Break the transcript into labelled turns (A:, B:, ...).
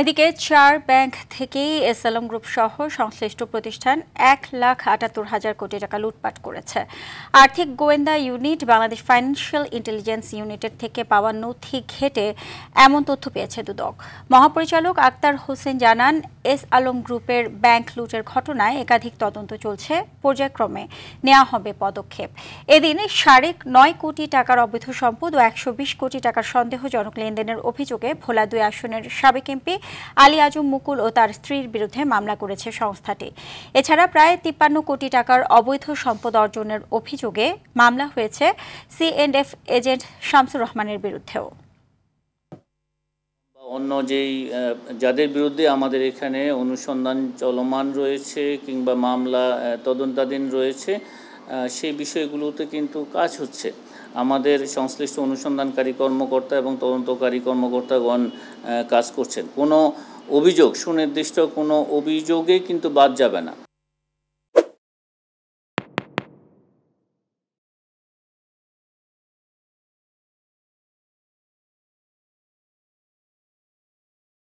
A: এদিকে ৪ ব্যাংক থেকেই SLM group সহ সংশ্লিষ্ট প্রতিষ্ঠান ১,৭৮,০০০ কোটি টাকা লুটপাট করেছে। আর্থিক গোয়েন্দা ইউনিট বাংলাদেশ ফাইন্যান্সিয়াল ইন্টেলিজেন্স ইউনিটের থেকে পাওয়া নথি ঘেঁটে এমন তথ্য পেয়েছে দুদক। মহাপরিচালক আক্তার হোসেন জানান, এসআলম গ্রুপের ব্যাংক লুটের ঘটনায় একাধিক তদন্ত চলছে, পর্যায়ক্রমে নেওয়া হবে পদক্ষেপ। এদিন ৯.৫ কোটি টাকার অবৈধ সম্পদ ও ১২০ কোটি টাকার সন্দেহজনক লেনদেনের অভিযোগে ভোলা ২ আসনের সাবেক এমপি আলী আজম মুকুল ও তার স্ত্রীর বিরুদ্ধে মামলা করেছে সংস্থাটি। এছাড়া প্রায় ৫৩ কোটি টাকার অবৈধ সম্পদ অর্জনের অভিযোগে মামলা হয়েছে C&F এজেন্ট শামসুর রহমানের বিরুদ্ধেও।
B: অন্য যেই যাদের বিরুদ্ধে আমাদের এখানে অনুসন্ধান চলমান রয়েছে কিংবা মামলা তদন্তাধীন রয়েছে, সেই বিষয়গুলোতে কিন্তু কাজ হচ্ছে। আমাদের সংশ্লিষ্ট অনুসন্ধানকারী কর্মকর্তা এবং তদন্তকারী কর্মকর্তাগণ কাজ করছেন। কোনো অভিযোগ, সুনির্দিষ্ট কোনো অভিযোগে কিন্তু বাদ যাবে না।